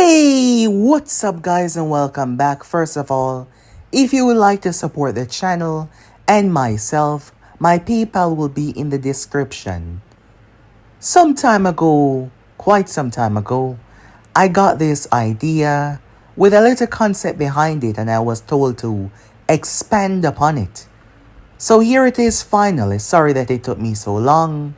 Hey, what's up guys and welcome back. First of all, if you would like to support the channel and myself, my PayPal will be in the description. Quite some time ago, I got this idea with a little concept behind it and I was told to expand upon it. So here it is finally. Sorry that it took me so long.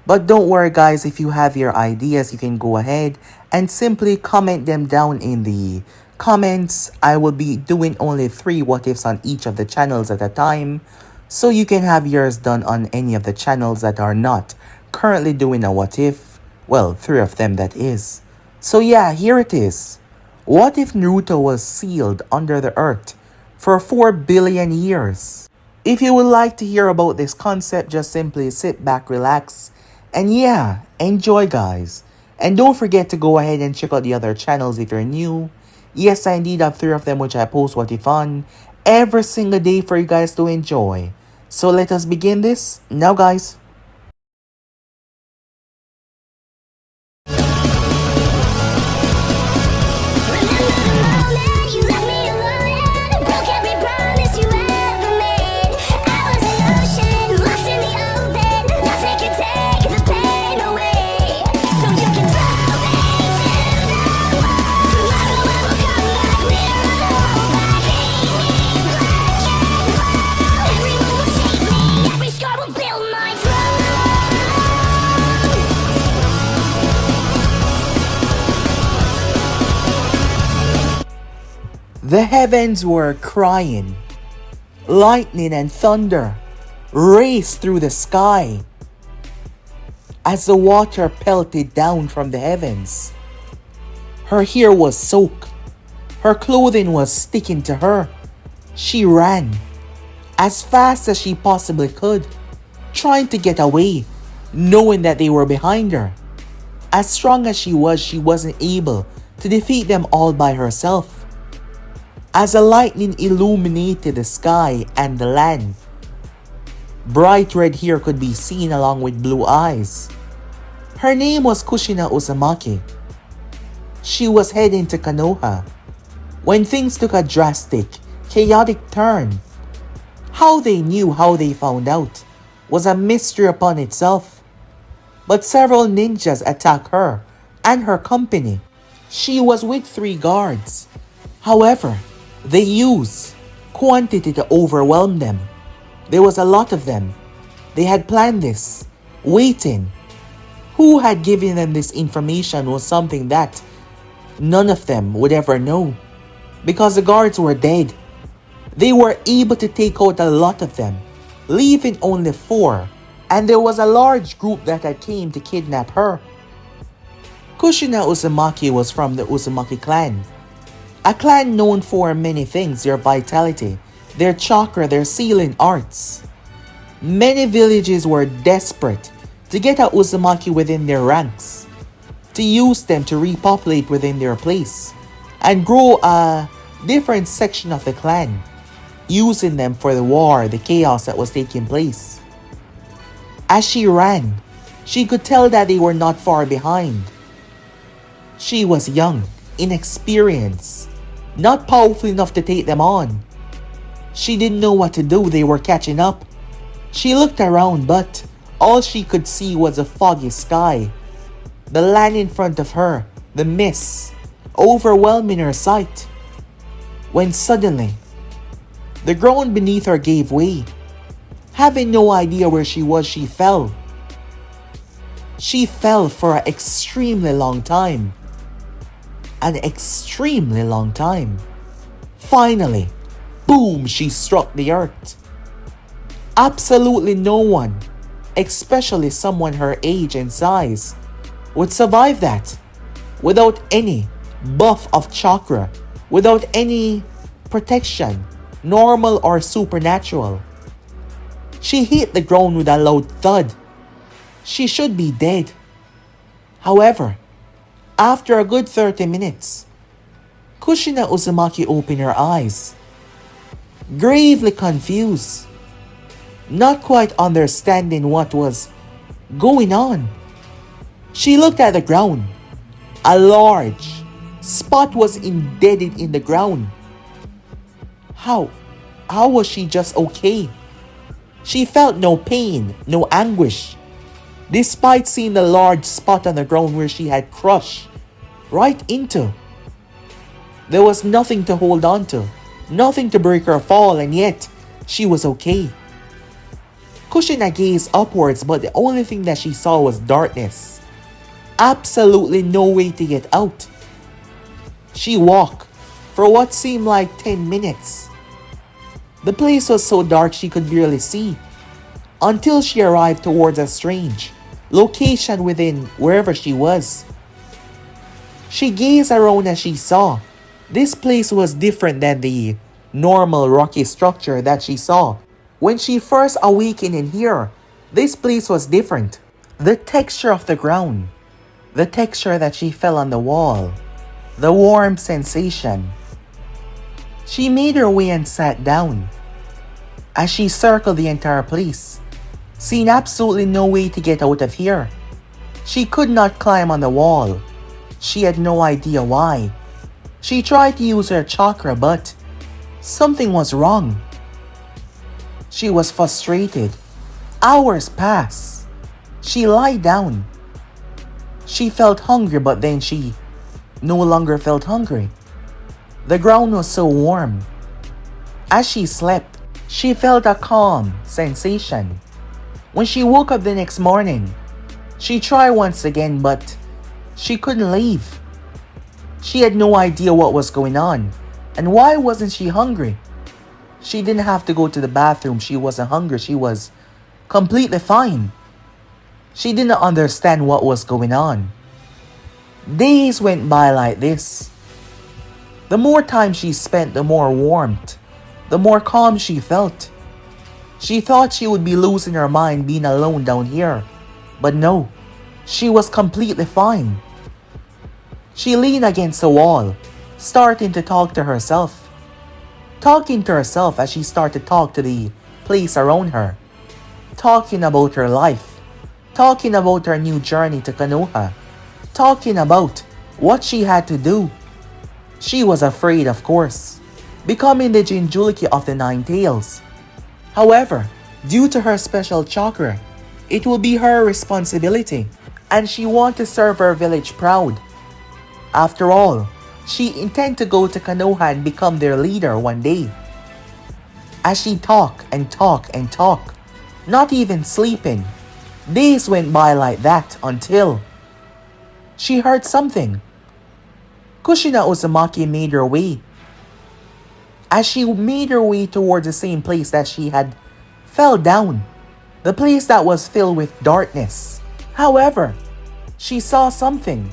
But don't worry guys, if you have your ideas, you can go ahead and simply comment them down in the comments. I will be doing only 3 what ifs on each of the channels at a time. So you can have yours done on any of the channels that are not currently doing a what if. Well, 3 of them that is. So yeah, here it is. What if Naruto was sealed under the earth for 4 billion years? If you would like to hear about this concept, just simply sit back, relax, and yeah, enjoy guys. And don't forget to go ahead and check out the other channels if you're new. Yes, I indeed have 3 of them which I post what if on every single day for you guys to enjoy. So let us begin this now guys. The heavens were crying. Lightning and thunder raced through the sky as the water pelted down from the heavens. Her hair was soaked. Her clothing was sticking to her. She ran as fast as she possibly could, trying to get away, knowing that they were behind her. As strong as she wasn't able to defeat them all by herself. As the lightning illuminated the sky and the land, bright red hair could be seen along with blue eyes. Her name was Kushina Uzumaki. She was heading to Konoha when things took a drastic, chaotic turn. How they found out was a mystery upon itself. But several ninjas attacked her and her company. She was with 3 guards. However, they used quantity to overwhelm them. There was a lot of them. They had planned this, waiting. Who had given them this information was something that none of them would ever know. Because the guards were dead. They were able to take out a lot of them, leaving only 4. And there was a large group that had came to kidnap her. Kushina Uzumaki was from the Uzumaki clan. A clan known for many things, their vitality, their chakra, their sealing arts. Many villages were desperate to get a Uzumaki within their ranks, to use them to repopulate within their place, and grow a different section of the clan, using them for the war, the chaos that was taking place. As she ran, she could tell that they were not far behind. She was young, inexperienced, not powerful enough to take them on. She didn't know what to do, they were catching up. She looked around, but all she could see was a foggy sky. The land in front of her, the mist, overwhelming her sight. When suddenly, the ground beneath her gave way. Having no idea where she was, she fell. She fell for an extremely long time. An extremely long time. Finally, boom, she struck the earth. Absolutely no one, especially someone her age and size, would survive that without any buff of chakra, without any protection, normal or supernatural. She hit the ground with a loud thud. She should be dead. However, after a good 30 minutes, Kushina Uzumaki opened her eyes, gravely confused, not quite understanding what was going on. She looked at the ground. A large, Spot was embedded in the ground. How? How was she just okay? She felt no pain, no anguish, despite seeing the large spot on the ground where she had crushed right into. There was nothing to hold on to, nothing to break her fall, and yet she was okay. Kushina gazed upwards, but the only thing that she saw was darkness. Absolutely no way to get out. She walked for what seemed like 10 minutes. The place was so dark she could barely see, until she arrived towards a strange location within wherever she was. She gazed around as she saw this place was different than the normal rocky structure that she saw when she first awakened in here. This place was different. The texture of the ground, the texture that she felt on the wall, the warm sensation. She made her way and sat down. As she circled the entire place, seeing absolutely no way to get out of here. She could not climb on the wall. She had no idea why. She tried to use her chakra, but something was wrong. She was frustrated. Hours passed. She lay down. She felt hungry, but then she no longer felt hungry. The ground was so warm. As she slept, she felt a calm sensation. When she woke up the next morning, she tried once again, but she couldn't leave. She had no idea what was going on, and why wasn't she hungry? She didn't have to go to the bathroom. She wasn't hungry. She was completely fine. She didn't understand what was going on. Days went by like this. The more time she spent, the more warmth, the more calm she felt. She thought she would be losing her mind being alone down here, but no, she was completely fine. She leaned against the wall, starting to talk to herself. Talking to herself as she started to talk to the place around her. Talking about her life. Talking about her new journey to Konoha. Talking about what she had to do. She was afraid, of course, becoming the Jinchuriki of the Nine Tails. However, due to her special chakra, it will be her responsibility, and she wants to serve her village proud. After all, she intends to go to Konoha and become their leader one day. As she talked and talked and talked, not even sleeping, days went by like that until she heard something. Kushina Uzumaki made her way. As she made her way towards the same place that she had fell down, the place that was filled with darkness. However, she saw something.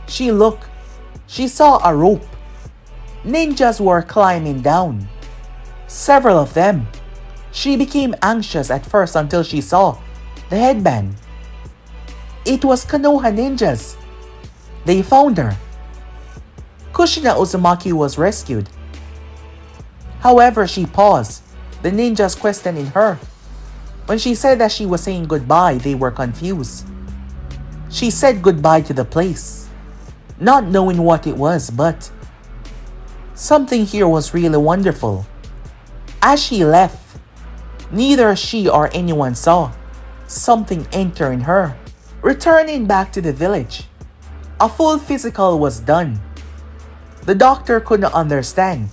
She looked. She saw a rope. Ninjas were climbing down. Several of them. She became anxious at first until she saw the headband. It was Konoha ninjas. They found her. Kushina Uzumaki was rescued. However, she paused, the ninjas questioning her. When she said that she was saying goodbye, they were confused. She said goodbye to the place, not knowing what it was, but something here was really wonderful. As she left, neither she or anyone saw something entering her. Returning back to the village, a full physical was done. The doctor could not understand.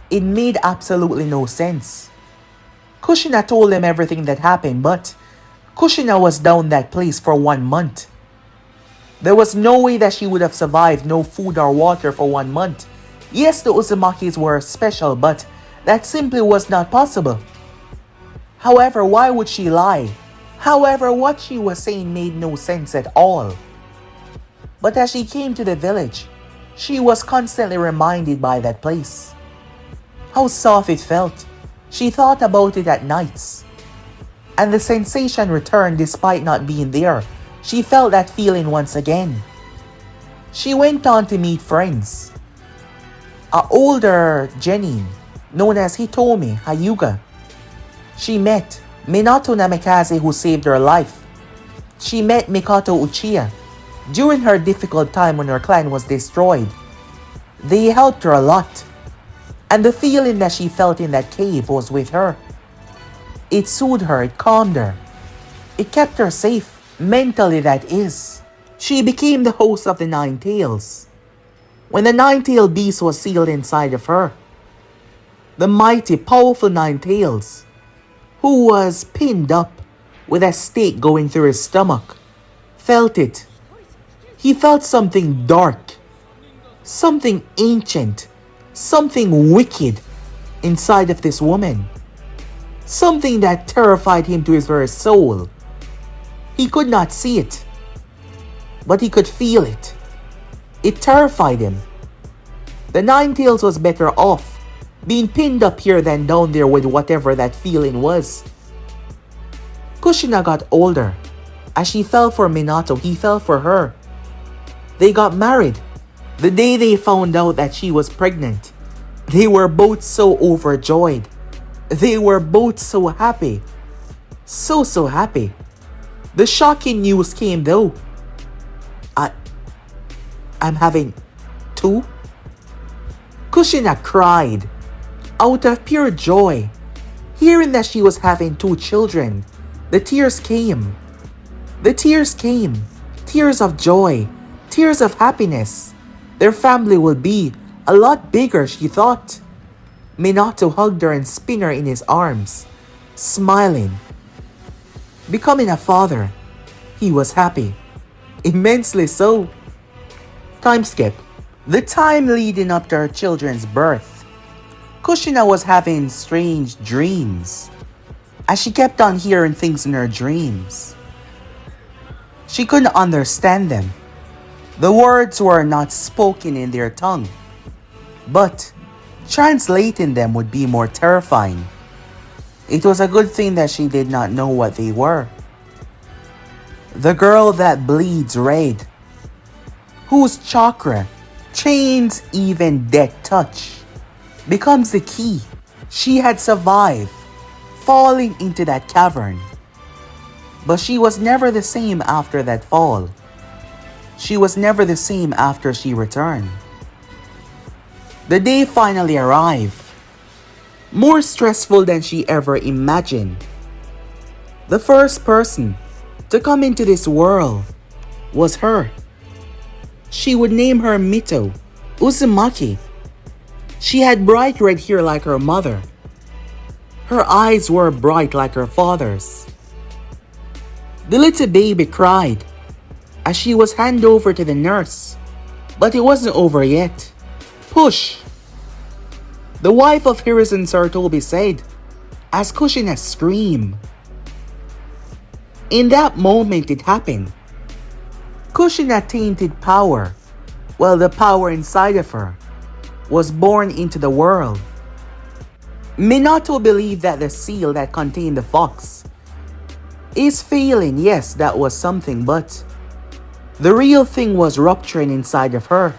It made absolutely no sense. Kushina told him everything that happened, but Kushina was down that place for 1 month. There was no way that she would have survived no food or water for 1 month. Yes, the Uzumakis were special, but that simply was not possible. However, why would she lie? However, what she was saying made no sense at all. But as she came to the village, she was constantly reminded by that place. How soft it felt. She thought about it at nights. And the sensation returned despite not being there. She felt that feeling once again. She went on to meet friends. An older genin, known as Hitomi Hyuga. She met Minato Namikaze, who saved her life. She met Mikoto Uchiha during her difficult time when her clan was destroyed. They helped her a lot, and the feeling that she felt in that cave was with her. It soothed her, it calmed her. It kept her safe, mentally that is. She became the host of the Nine Tails. When the nine-tailed beast was sealed inside of her, the mighty, powerful Nine Tails, who was pinned up with a stake going through his stomach, felt it. He felt something dark, something ancient, something wicked inside of this woman. Something that terrified him to his very soul. He could not see it, but he could feel it. It terrified him. The Nine Tails was better off being pinned up here than down there with whatever that feeling was. Kushina got older. As she fell for Minato, he fell for her. They got married. The day they found out that she was pregnant, they were both so overjoyed. They were both so happy. So happy. The shocking news came though. I'm having two? Kushina cried out of pure joy. Hearing that she was having two children, the tears came. The tears came. Tears of joy. Tears of happiness. Their family would be a lot bigger, she thought. Minato hugged her and spun her in his arms, smiling. Becoming a father, he was happy. Immensely so. Time skip. The time leading up to her children's birth. Kushina was having strange dreams. As she kept on hearing things in her dreams, she couldn't understand them. The words were not spoken in their tongue, but translating them would be more terrifying. It was a good thing that she did not know what they were. The girl that bleeds red, whose chakra chains even death touch, becomes the key. She had survived falling into that cavern, but she was never the same after that fall. She was never the same after she returned. The day finally arrived, more stressful than she ever imagined. The first person to come into this world was her. She would name her Mito Uzumaki. She had bright red hair like her mother. Her eyes were bright like her father's. The little baby cried as she was handed over to the nurse, but it wasn't over yet. Push! The wife of Hiruzen Sarutobi said, as Kushina screamed. In that moment it happened. Kushina tainted power, while the power inside of her was born into the world. Minato believed that the seal that contained the fox is failing. Yes, that was something, but the real thing was rupturing inside of her,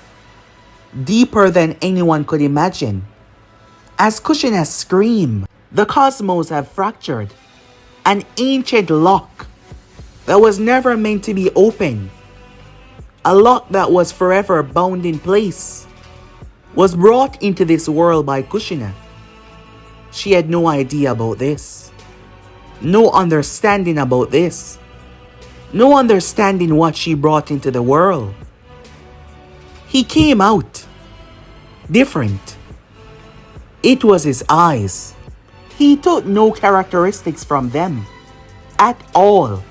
deeper than anyone could imagine. As Kushina screamed, the cosmos have fractured. An ancient lock that was never meant to be opened, a lock that was forever bound in place, was brought into this world by Kushina. She had no idea about this, no understanding about this, no understanding what she brought into the world. He came out different. It was his eyes. He took no characteristics from them at all,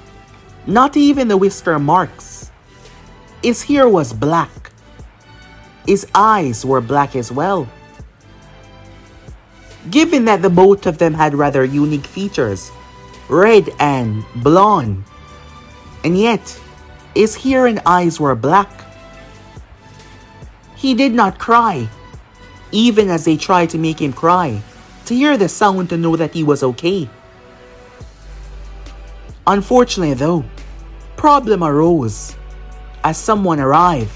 not even the whisker marks. His hair was black. His eyes were black as well. Given that the both of them had rather unique features, red and blonde, and yet his hair and eyes were black. He did not cry, even as they tried to make him cry, to hear the sound to know that he was okay. Unfortunately though, problem arose as someone arrived.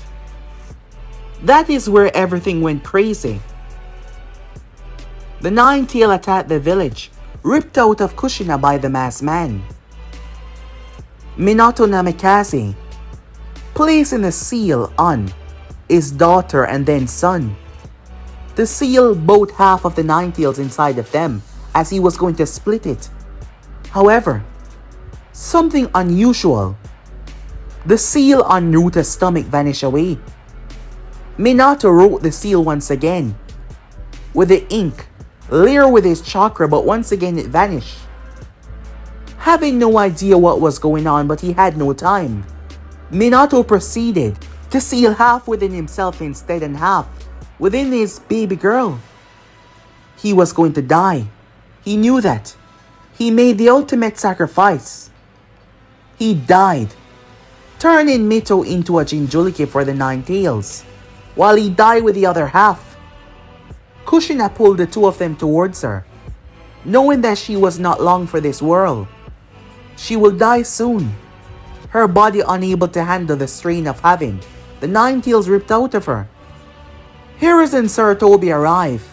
That is where everything went crazy. The Nine-Tail attacked the village, ripped out of Kushina by the masked man. Minato Namikaze, placing the seal on his daughter and then son, to seal both half of the nine tails inside of them as he was going to split it. However, something unusual. The seal on Naruto's stomach vanished away. Minato wrote the seal once again with the ink, layer with his chakra, but once again it vanished. Having no idea what was going on, but he had no time, Minato proceeded to seal half within himself instead and half within his baby girl. He was going to die. He knew that. He made the ultimate sacrifice. He died, turning Mito into a Jinchuriki for the nine tails, while he died with the other half. Kushina pulled the two of them towards her, knowing that she was not long for this world. She will die soon, her body unable to handle the strain of having the nine tails ripped out of her. Hiruzen and Sarutobi arrived.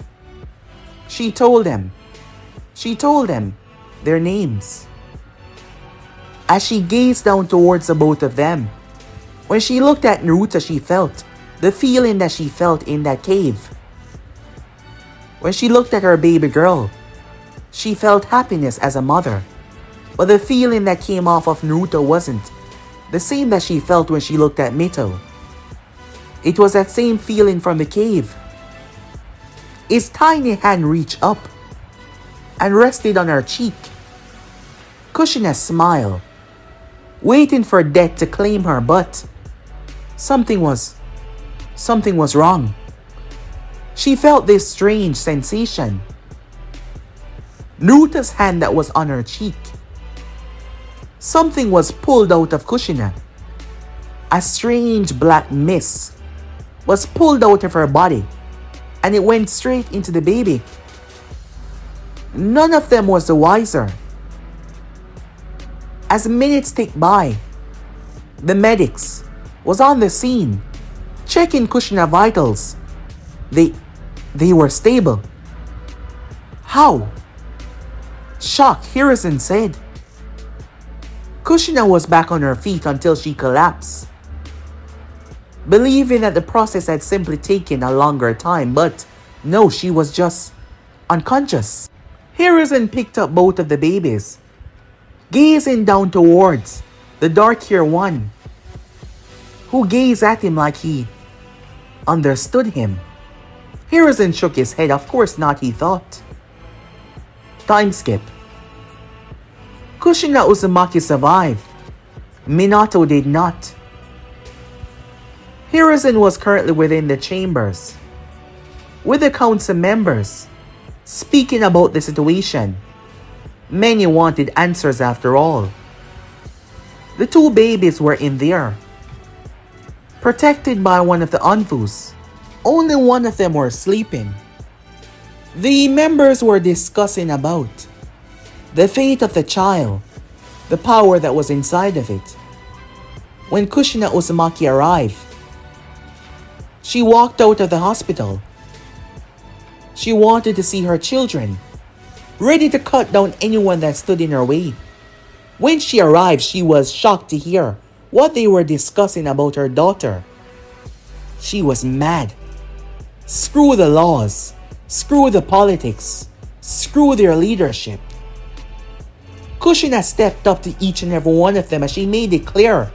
She told them their names. As she gazed down towards the both of them, when she looked at Naruto, she felt the feeling that she felt in that cave. When she looked at her baby girl, she felt happiness as a mother, but the feeling that came off of Naruto wasn't the same that she felt when she looked at Mito. It was that same feeling from the cave. His tiny hand reached up and rested on her cheek. Kushina smiled, waiting for death to claim her, but something was wrong. She felt this strange sensation. Naruto's hand that was on her cheek. Something was pulled out of Kushina. A strange black mist was pulled out of her body, and it went straight into the baby. None of them was the wiser. As minutes ticked by, the medics was on the scene, checking Kushina vitals. They were stable. How? Shocked, Hiruzen said. Kushina was back on her feet until she collapsed, believing that the process had simply taken a longer time, but no, she was just unconscious. Hiruzen picked up both of the babies, gazing down towards the dark-haired one, who gazed at him like he understood him. Hiruzen shook his head. Of course not, he thought. Time skip. Kushina Uzumaki survived. Minato did not. Hiruzen was currently within the chambers, with the council members, speaking about the situation. Many wanted answers after all. The two babies were in there, protected by one of the Anfus. Only one of them were sleeping. The members were discussing about the fate of the child, the power that was inside of it. When Kushina Uzumaki arrived, she walked out of the hospital. She wanted to see her children, ready to cut down anyone that stood in her way. When she arrived, she was shocked to hear what they were discussing about her daughter. She was mad. Screw the laws. Screw the politics. Screw their leadership. Kushina stepped up to each and every one of them as she made it clear,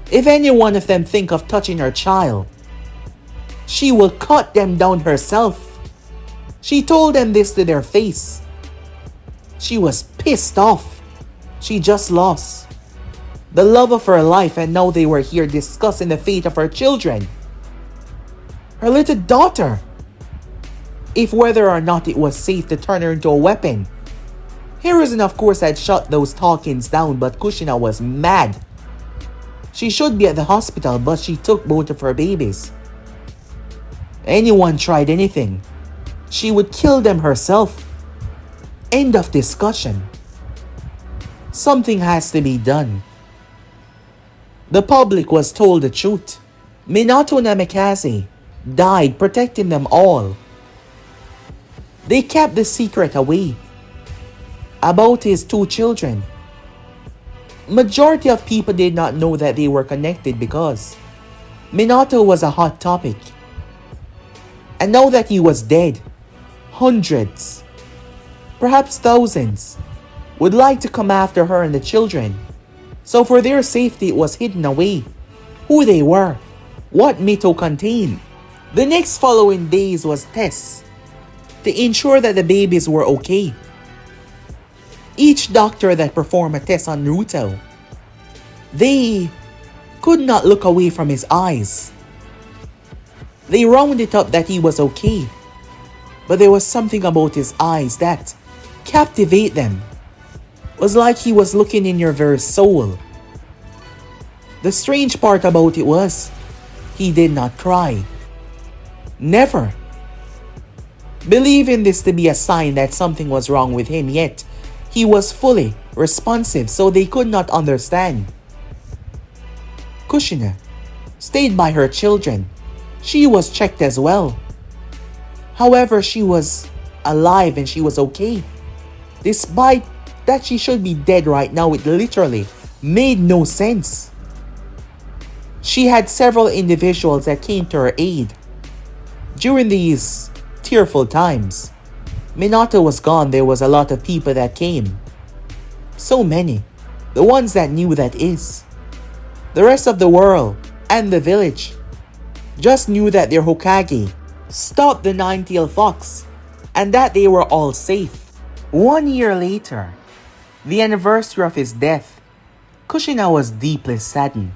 if any one of them think of touching her child, she will cut them down herself. She told them this to their face. She was pissed off. She just lost the love of her life, and now they were here discussing the fate of her children. Her little daughter. If whether or not it was safe to turn her into a weapon. Hiruzen of course had shut those talkings down, but Kushina was mad. She should be at the hospital, but she took both of her babies. Anyone tried anything, she would kill them herself. End of discussion. Something has to be done. The public was told the truth. Minato Namikaze died protecting them all. They kept the secret away about his two children. Majority of people did not know that they were connected because Minato was a hot topic. And now that he was dead, hundreds, perhaps thousands, would like to come after her and the children. So for their safety, it was hidden away who they were, what Mito contained. The next following days was tests to ensure that the babies were okay. Each doctor that performed a test on Naruto, they could not look away from his eyes. They rounded up that he was okay, but there was something about his eyes that captivated them. It was like he was looking in your very soul. The strange part about it was, he did not cry. Never. Believing this to be a sign that something was wrong with him, yet he was fully responsive, so they could not understand. Kushina stayed by her children. She was checked as well. However, she was alive and she was okay. Despite that she should be dead right now, it literally made no sense. She had several individuals that came to her aid during these tearful times. Minato was gone, there was a lot of people that came. So many. The ones that knew, that is. The rest of the world and the village just knew that their Hokage stopped the nine-tailed fox and that they were all safe. 1 year later, the anniversary of his death, Kushina was deeply saddened.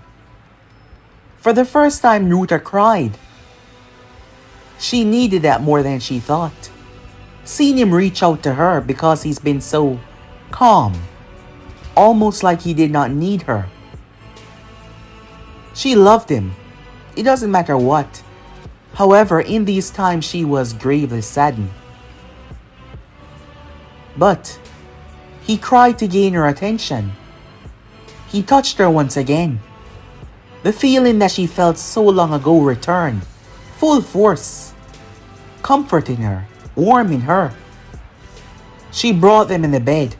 For the first time, Naruto cried. She needed that more than she thought. Seeing him reach out to her because he's been so calm, almost like he did not need her. She loved him. It doesn't matter what. However, in these times she was gravely saddened. But he cried to gain her attention. He touched her once again. The feeling that she felt so long ago returned, full force, comforting her, warming her. She brought them in the bed.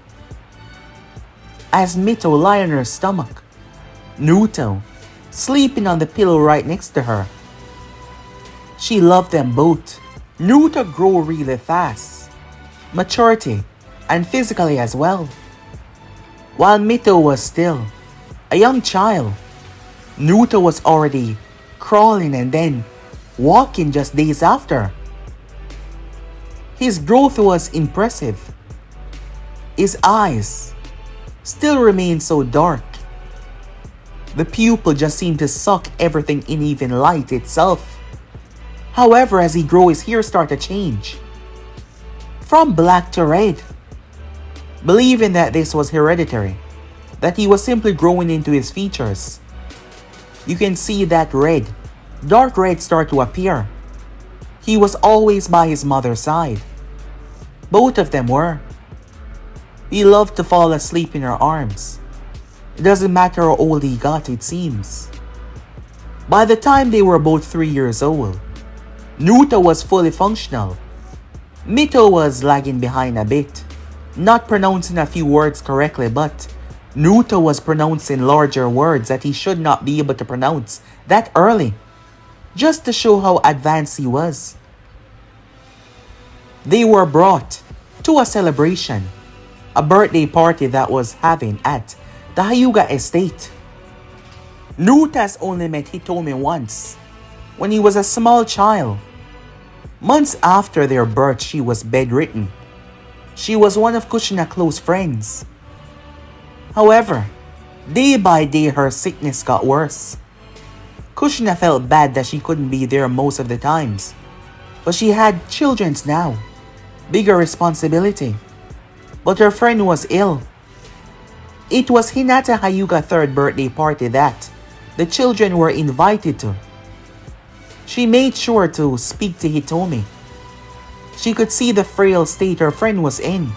As Mito lay on her stomach, Naruto sleeping on the pillow right next to her. She loved them both. Naruto grew really fast, maturity and physically as well. While Mito was still a young child, Naruto was already crawling and then walking just days after. His growth was impressive. His eyes still remained so dark. The pupil just seemed to suck everything in, even light itself. However, as he grew, his hair started to change from black to red. Believing that this was hereditary, that he was simply growing into his features. You can see that red, dark red start to appear. He was always by his mother's side. Both of them were. He loved to fall asleep in her arms. It doesn't matter how old he got, it seems. By the time they were both 3 years old, Naruto was fully functional. Mito was lagging behind a bit, not pronouncing a few words correctly, but Naruto was pronouncing larger words that he should not be able to pronounce that early, just to show how advanced he was. They were brought to a celebration, a birthday party that was having at the Hyuga estate. Naruto has only met Hitomi once, when he was a small child. Months after their birth, she was bedridden. She was one of Kushina's close friends. However, day by day her sickness got worse. Kushina felt bad that she couldn't be there most of the times, but she had children now, bigger responsibility. But her friend was ill. It was Hinata Hyuga's 3rd birthday party that the children were invited to. She made sure to speak to Hitomi. She could see the frail state her friend was in.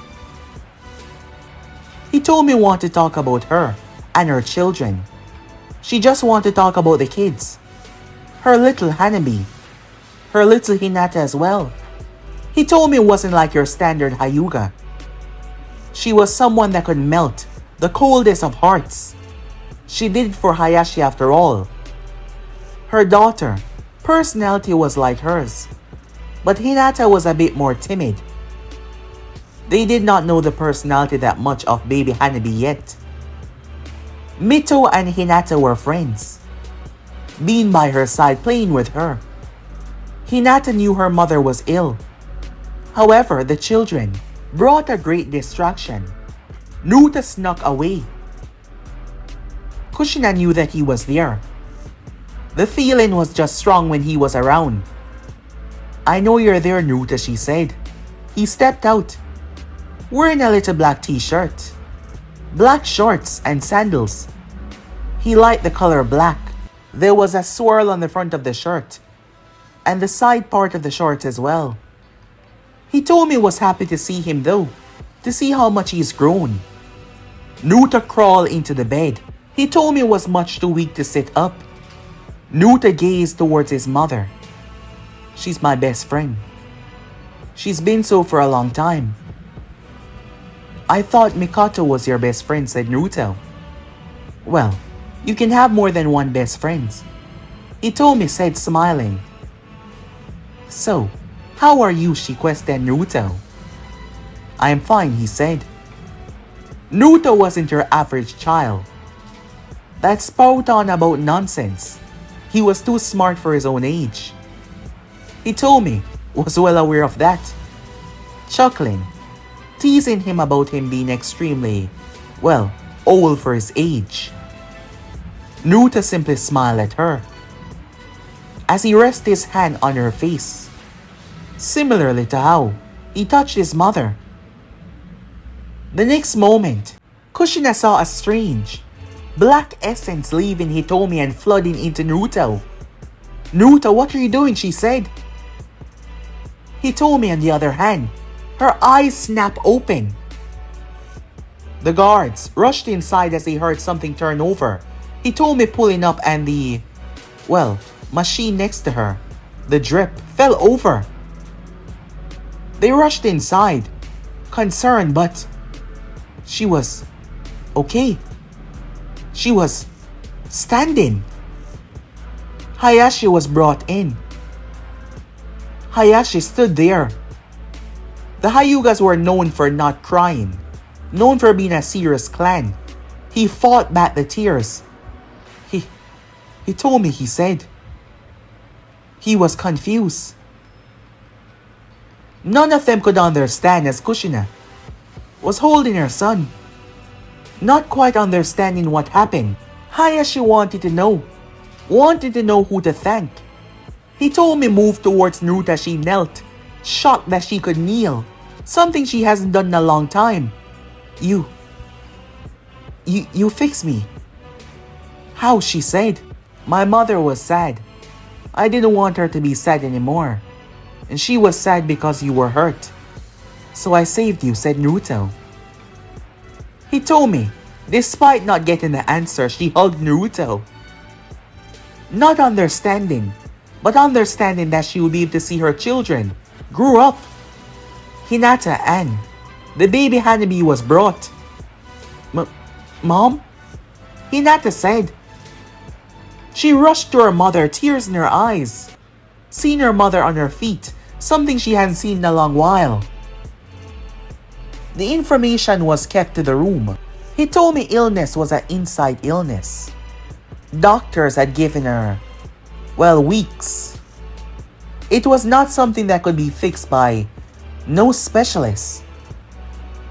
Hitomi wanted to talk about her and her children. She just wanted to talk about the kids. Her little Hanabi. Her little Hinata as well. Hitomi wasn't like your standard Hyuga. She was someone that could melt the coldest of hearts. She did it for Hayashi after all. Her daughter, personality was like hers. But Hinata was a bit more timid. They did not know the personality that much of baby Hanabi yet. Mito and Hinata were friends, being by her side playing with her. Hinata knew her mother was ill. However, the children brought a great distraction. Naruto snuck away. Kushina knew that he was there. The feeling was just strong when he was around. "I know you're there, Naruto," she said. He stepped out, wearing a little black t-shirt, black shorts and sandals. He liked the color black. There was a swirl on the front of the shirt, and the side part of the shorts as well. He told me he was happy to see him though, to see how much he's grown. Naruto crawled into the bed. He told me he was much too weak to sit up. Naruto gazed towards his mother. "She's my best friend. She's been so for a long time." "I thought Mikoto was your best friend," said Naruto. "Well, you can have more than one best friend," he told me, said smiling. "So, how are you?" she questioned Naruto. "I am fine," he said. Naruto wasn't your average child that spout on about nonsense. He was too smart for his own age. He told me, was well aware of that, chuckling, teasing him about him being extremely, well, old for his age. Naruto simply smiled at her as he rested his hand on her face, similarly to how he touched his mother. The next moment, Kushina saw a strange, black essence leaving Hitomi and flooding into Naruto. "Naruto, what are you doing?" she said. Hitomi, on the other hand, her eyes snapped open. The guards rushed inside as they heard something turn over. Hitomi pulling up and the, well, machine next to her, the drip, fell over. They rushed inside, concerned, but she was okay. She was standing. Hayashi was brought in. Hayashi stood there. The Hyugas were known for not crying, known for being a serious clan. He fought back the tears. He told me, he said. He was confused. None of them could understand as Kushina was holding her son, not quite understanding what happened. Hayashi wanted to know who to thank. He told me move towards Naruto as she knelt, shocked that she could kneel, something she hasn't done in a long time. You fix me. How? She said. My mother was sad. I didn't want her to be sad anymore. And she was sad because you were hurt. So I saved you, said Naruto. He told me, despite not getting the answer, she hugged Naruto. Not understanding, but understanding that she would be able to see her children grew up. Hinata and the baby Hanabi was brought. Mom? Hinata said. She rushed to her mother, tears in her eyes. Seeing her mother on her feet, something she hadn't seen in a long while. The information was kept to the room. He told me illness was an inside illness. Doctors had given her, well, weeks. It was not something that could be fixed by no specialist.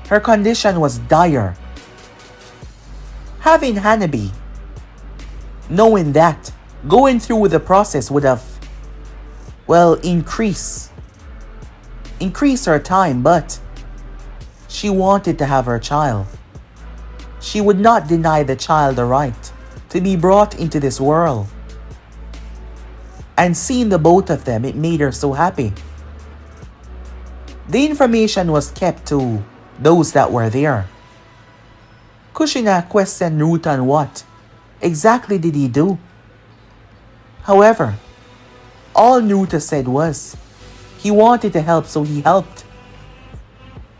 Her condition was dire. Having Hanabi, knowing that, going through with the process would have, well, increase her time, but she wanted to have her child. She would not deny the child the right to be brought into this world. And seeing the both of them, it made her so happy. The information was kept to those that were there. Kushina questioned Naruto on what exactly did he do. However, all Naruto said was, he wanted to help, so he helped.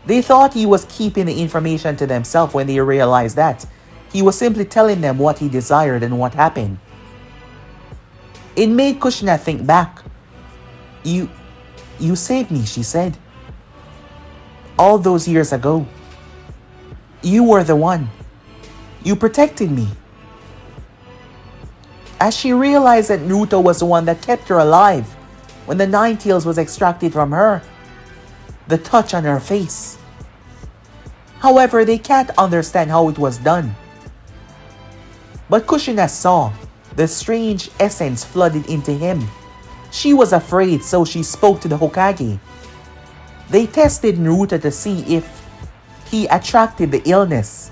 They thought he was keeping the information to themselves when they realized that he was simply telling them what he desired and what happened. It made Kushina think back. You You saved me, she said. All those years ago. You were the one. You protected me. As she realized that Naruto was the one that kept her alive when the Nine Tails was extracted from her, the touch on her face. However, they can't understand how it was done. But Kushina saw the strange essence flooded into him. She was afraid, so she spoke to the Hokage. They tested Naruto to see if he attracted the illness,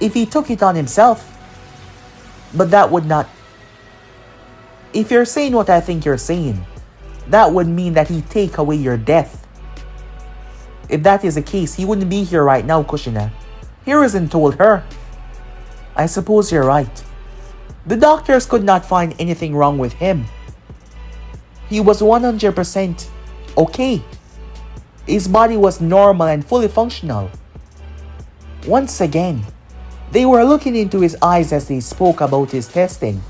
if he took it on himself. But that would not. If you're saying what I think you're saying, that would mean that he'd take away your death. If that is the case, he wouldn't be here right now, Kushina. Hiruzen told her. I suppose you're right. The doctors could not find anything wrong with him. He was 100% okay. His body was normal and fully functional. Once again, they were looking into his eyes as they spoke about his testing.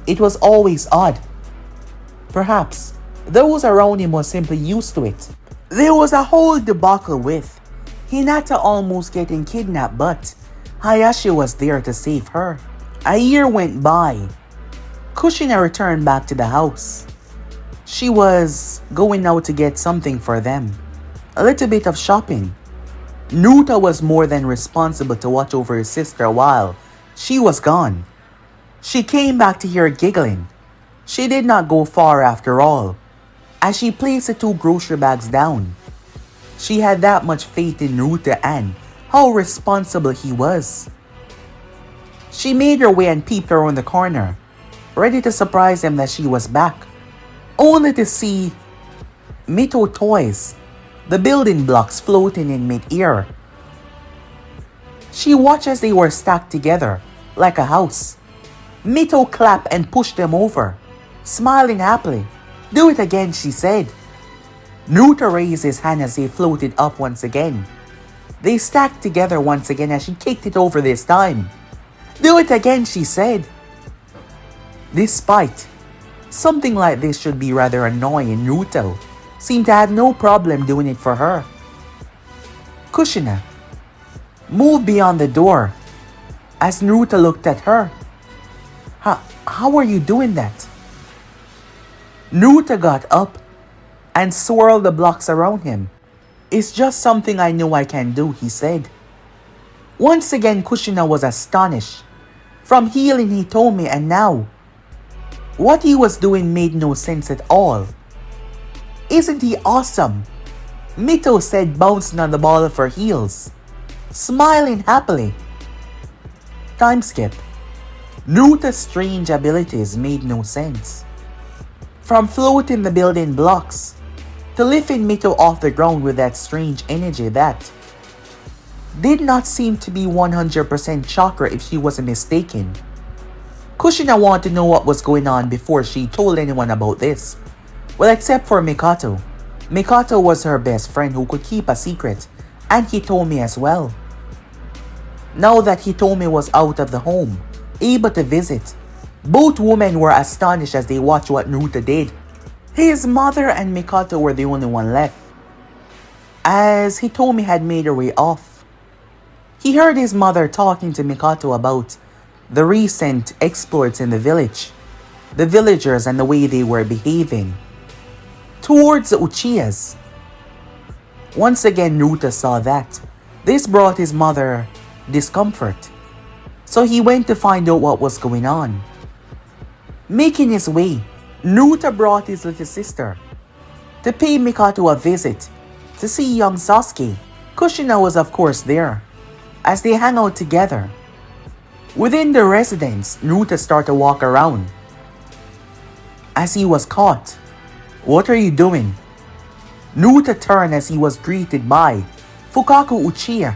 It was always odd. Perhaps those around him were simply used to it. There was a whole debacle with Hinata almost getting kidnapped, but Hayashi was there to save her. A year went by. Kushina returned back to the house. She was going out to get something for them. A little bit of shopping. Naruto was more than responsible to watch over his sister while she was gone. She came back to hear giggling. She did not go far after all. As she placed the 2 grocery bags down, she had that much faith in Naruto and how responsible he was. She made her way and peeped around the corner, ready to surprise him that she was back, only to see Mito toys, the building blocks floating in mid-air. She watched as they were stacked together, like a house. Mito clapped and pushed them over, smiling happily. Do it again, she said. Naruto raised his hand as they floated up once again. They stacked together once again as she kicked it over this time. Do it again, she said. Despite something like this should be rather annoying, Naruto seemed to have no problem doing it for her. Kushina moved beyond the door as Naruto looked at her. How are you doing that? Naruto got up and swirled the blocks around him. It's just something I know I can do, he said. Once again, Kushina was astonished. From healing he told me, and now what he was doing made no sense at all. Isn't he awesome? Mito said, bouncing on the ball of her heels, smiling happily. Time skip. Naruto's strange abilities made no sense. From floating the building blocks to lifting Mito off the ground with that strange energy that did not seem to be 100% chakra if she wasn't mistaken. Kushina wanted to know what was going on before she told anyone about this. Well, except for Mikato. Mikato was her best friend who could keep a secret, and he told me as well. Now that Hitomi was out of the home, able to visit, both women were astonished as they watched what Naruto did. His mother and Mikato were the only one left, as Hitomi had made her way off. He heard his mother talking to Mikato about the recent exploits in the village, the villagers and the way they were behaving towards the Uchihas. Once again, Naruto saw that. This brought his mother discomfort, so he went to find out what was going on. Making his way, Naruto brought his little sister to pay Mikato a visit to see young Sasuke. Kushina was of course there, as they hang out together. Within the residence, Naruto started to walk around, as he was caught. What are you doing? Naruto turned as he was greeted by Fukaku Uchiha.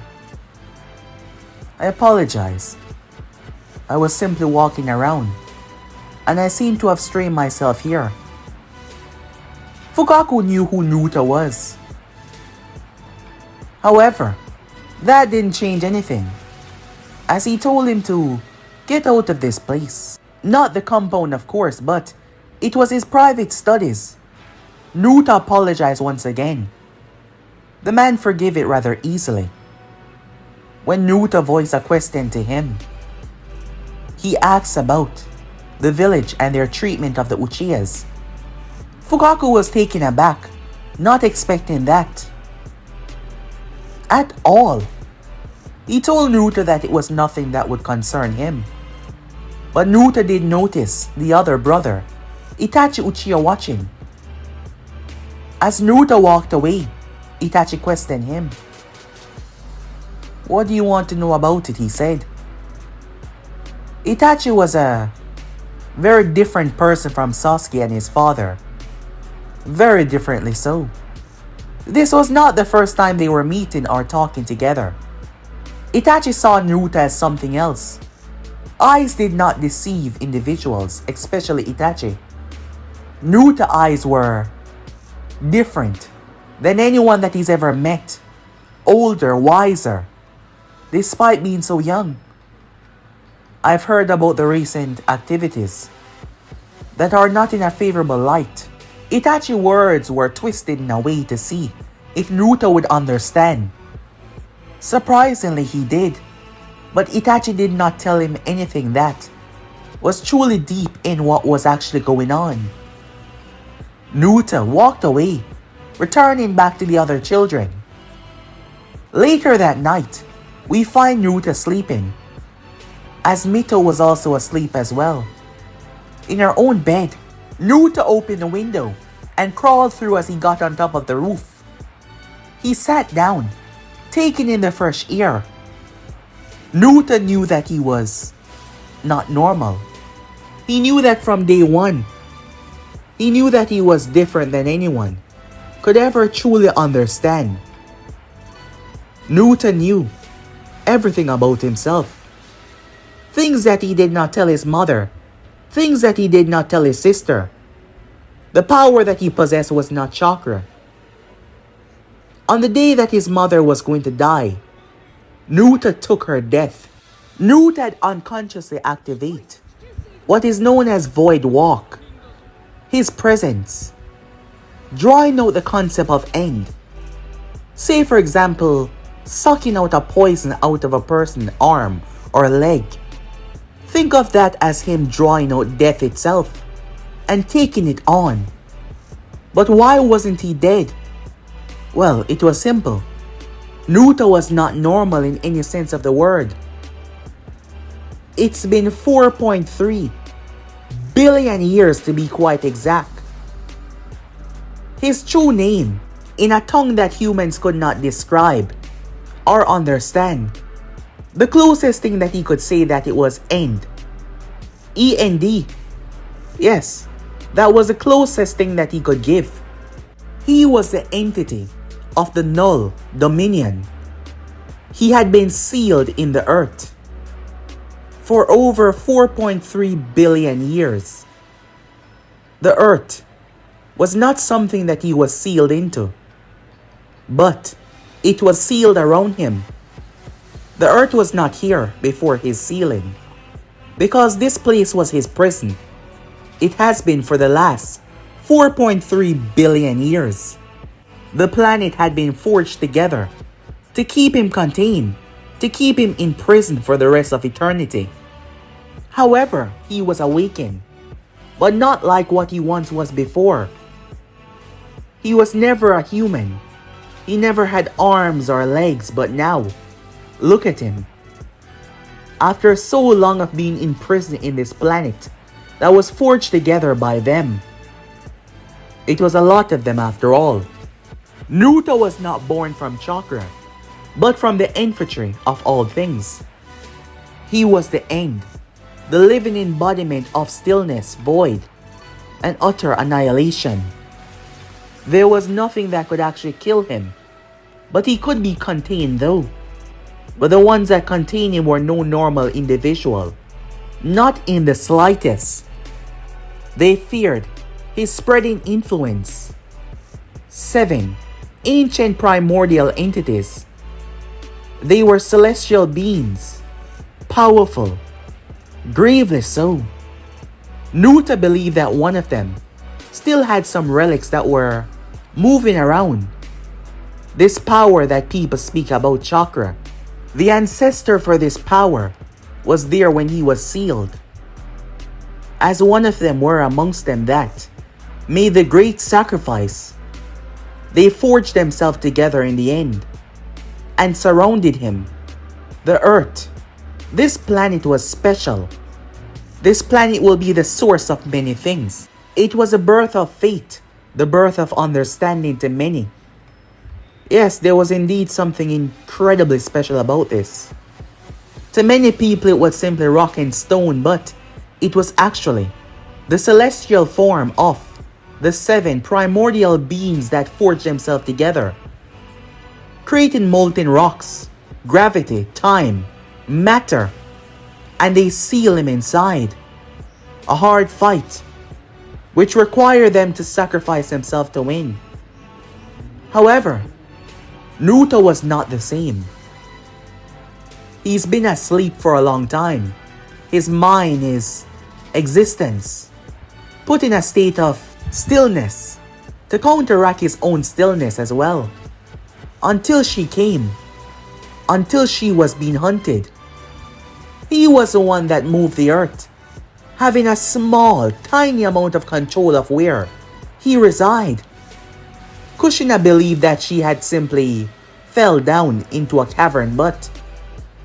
I apologize. I was simply walking around, and I seem to have strained myself here. Fukaku knew who Naruto was. However, that didn't change anything, as he told him to get out of this place. Not the compound, of course, but it was his private studies. Naruto apologized once again. The man forgave it rather easily. When Naruto voiced a question to him, he asked about the village and their treatment of the Uchihas. Fukaku was taken aback, not expecting that at all. He told Naruto that it was nothing that would concern him. But Naruto did notice the other brother, Itachi Uchiha, watching. As Naruto walked away, Itachi questioned him. "What do you want to know about it?" he said. Itachi was a very different person from Sasuke and his father. Very differently so. This was not the first time they were meeting or talking together. Itachi saw Naruto as something else. Eyes did not deceive individuals, especially Itachi. Naruto's eyes were different than anyone that he's ever met. Older, wiser, despite being so young. I've heard about the recent activities that are not in a favorable light. Itachi's words were twisted in a way to see if Naruto would understand. Surprisingly, he did, but Itachi did not tell him anything that was truly deep in what was actually going on. Naruto walked away, returning back to the other children. Later that night, we find Naruto sleeping, as Mito was also asleep as well. In her own bed, Naruto opened the window and crawled through as he got on top of the roof. He sat down, taking in the fresh air. Naruto knew that he was not normal. He knew that from day one. He knew that he was different than anyone could ever truly understand. Naruto knew everything about himself. Things that he did not tell his mother. Things that he did not tell his sister. The power that he possessed was not chakra. On the day that his mother was going to die, Naruto took her death. Naruto had unconsciously activated what is known as Void Walk. His presence, drawing out the concept of end. Say for example, sucking out a poison out of a person's arm or leg. Think of that as him drawing out death itself and taking it on. But why wasn't he dead? Well, it was simple. Naruto was not normal in any sense of the word. It's been 4.3 billion years to be quite exact. His true name, in a tongue that humans could not describe or understand. The closest thing that he could say that it was end. E-N-D. Yes, that was the closest thing that he could give. He was the entity of the null dominion. He had been sealed in the earth for over 4.3 billion years. The earth was not something that he was sealed into, but it was sealed around him. The earth was not here before his sealing, because this place was his prison. It has been for the last 4.3 billion years. The planet had been forged together to keep him contained, to keep him in prison for the rest of eternity. However, he was awakened, but not like what he once was before. He was never a human. He never had arms or legs, but now, look at him. After so long of being imprisoned in this planet that was forged together by them. It was a lot of them after all. Naruto was not born from chakra, but from the infantry of all things. He was the end, the living embodiment of stillness, void, and utter annihilation. There was nothing that could actually kill him, but he could be contained though. But the ones that contained him were no normal individual, not in the slightest. They feared his spreading influence. 7 ancient primordial entities. They were celestial beings, powerful, gravely so. Naruto believed that one of them still had some relics that were moving around. This power that people speak about, chakra. The ancestor for this power was there when he was sealed. As one of them were amongst them that made the great sacrifice. They forged themselves together in the end and surrounded him. The Earth. This planet was special. This planet will be the source of many things. It was a birth of fate, the birth of understanding to many. Yes, there was indeed something incredibly special about this. To many people it was simply rock and stone, but it was actually the celestial form of the 7 primordial beings that forged themselves together, creating molten rocks, gravity, time, matter, and they seal him inside. A hard fight, which required them to sacrifice themselves to win. However, Naruto was not the same. He's been asleep for a long time. His mind, his existence, put in a state of stillness to counteract his own stillness as well. Until she came. Until she was being hunted. He was the one that moved the earth, having a small, tiny amount of control of where he resided. Kushina believed that she had simply fell down into a cavern, but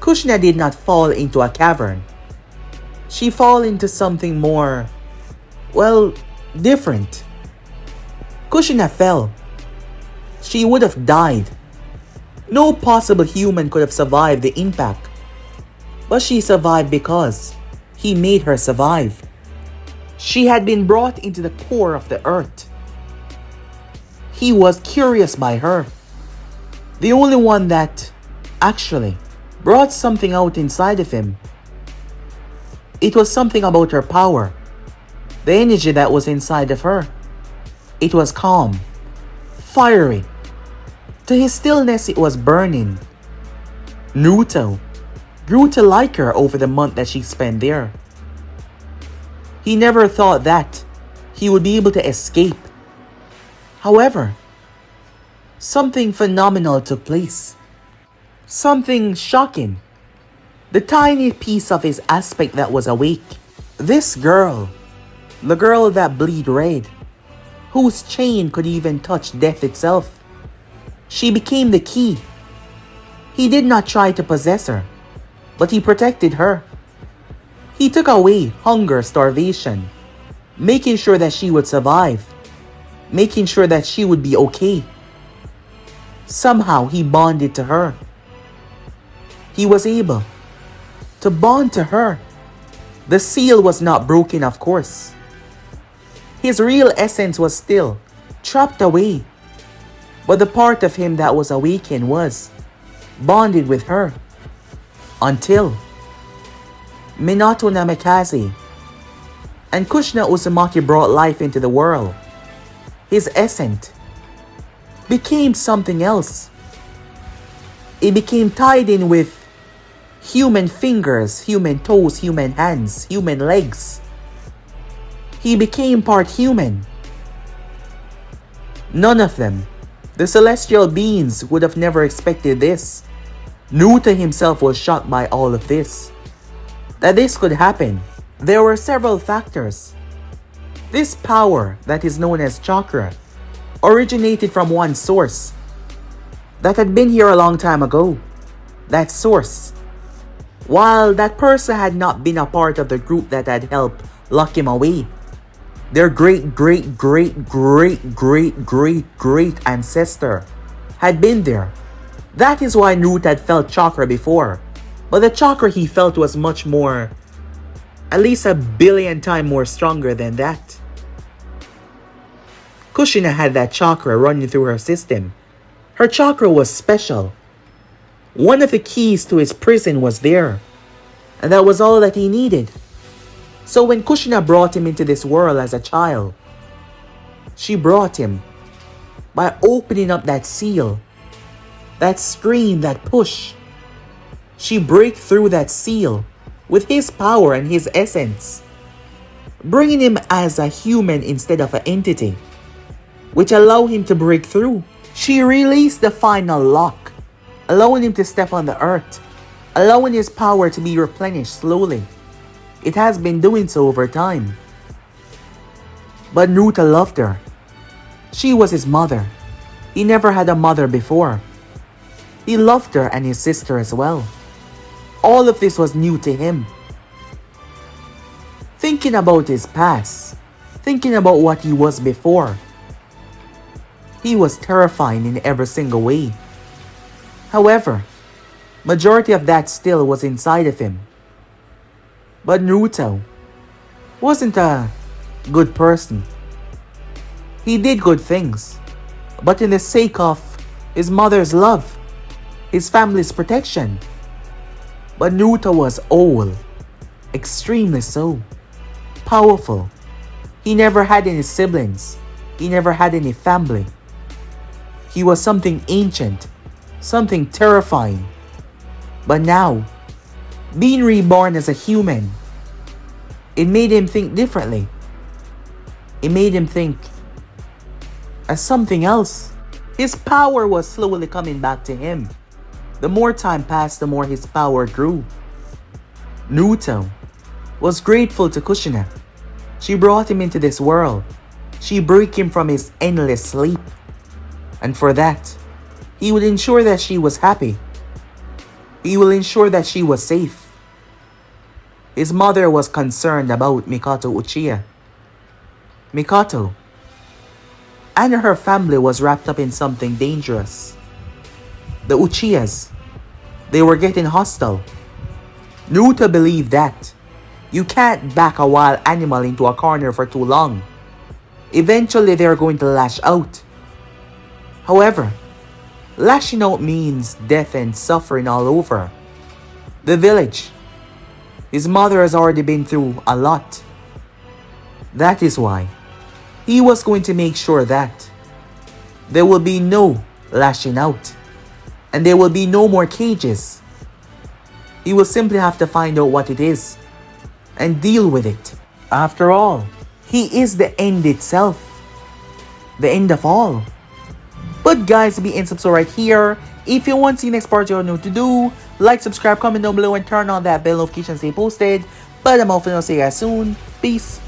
Kushina did not fall into a cavern. She fell into something more, well, different. Kushina fell. She would have died. No possible human could have survived the impact. But she survived because he made her survive. She had been brought into the core of the earth. He was curious by her. The only one that actually brought something out inside of him. It was something about her power. The energy that was inside of her. It was calm, fiery. To his stillness it was burning. Naruto grew to like her over the month that she spent there. He never thought that he would be able to escape. However, something phenomenal took place. Something shocking. The tiny piece of his aspect that was awake. This girl, the girl that bleed red, whose chain could even touch death itself. She became the key. He did not try to possess her, but he protected her. He took away hunger, starvation, making sure that she would survive, making sure that she would be okay. Somehow he bonded to her. He was able to bond to her. The seal was not broken, of course. His real essence was still trapped away. But the part of him that was awakened was bonded with her. Until Minato Namikaze and Kushina Uzumaki brought life into the world. His essence became something else. It became tied in with human fingers, human toes, human hands, human legs. He became part human. None of them, the celestial beings, would have never expected this. Naruto himself was shocked by all of this. That this could happen. There were several factors. This power that is known as chakra originated from one source that had been here a long time ago. That source, while that person had not been a part of the group that had helped lock him away, their great ancestor had been there. That is why Naruto had felt chakra before. But the chakra he felt was much more, at least 1 billion times more stronger than that. Kushina had that chakra running through her system. Her chakra was special. One of the keys to his prison was there. And that was all that he needed. So when Kushina brought him into this world as a child, she brought him by opening up that seal, that screen, that push. She broke through that seal with his power and his essence. bringing him as a human instead of an entity, which allowed him to break through. She released the final lock, allowing him to step on the earth, allowing his power to be replenished slowly. It has been doing so over time. But Naruto loved her. She was his mother. He never had a mother before. He loved her and his sister as well. All of this was new to him. Thinking about his past, thinking about what he was before, he was terrifying in every single way. However, majority of that still was inside of him. But Naruto wasn't a good person. He did good things, but in the sake of his mother's love, his family's protection. But Naruto was old, extremely so, powerful. He never had any siblings. He never had any family. He was something ancient, something terrifying. But now, being reborn as a human, it made him think differently. It made him think as something else. His power was slowly coming back to him. The more time passed, the more his power grew. Naruto was grateful to Kushina. She brought him into this world. She broke him from his endless sleep. And for that, he would ensure that she was happy. He will ensure that she was safe. His mother was concerned about Mikoto Uchiha. Mikoto and her family was wrapped up in something dangerous. The Uchihas, they were getting hostile. Naruto believed that you can't back a wild animal into a corner for too long. Eventually they're going to lash out. However, lashing out means death and suffering all over. The village, his mother has already been through a lot. That is why he was going to make sure that there will be no lashing out. And there will be no more cages. He will simply have to find out what it is and deal with it. After all, he is the end itself. The end of all. But guys, be in subscribe right here. If you want to see the next part, you know what to do. Like, subscribe, comment down below, and turn on that bell notification to stay posted. But I'm off and I'll see you guys soon. Peace.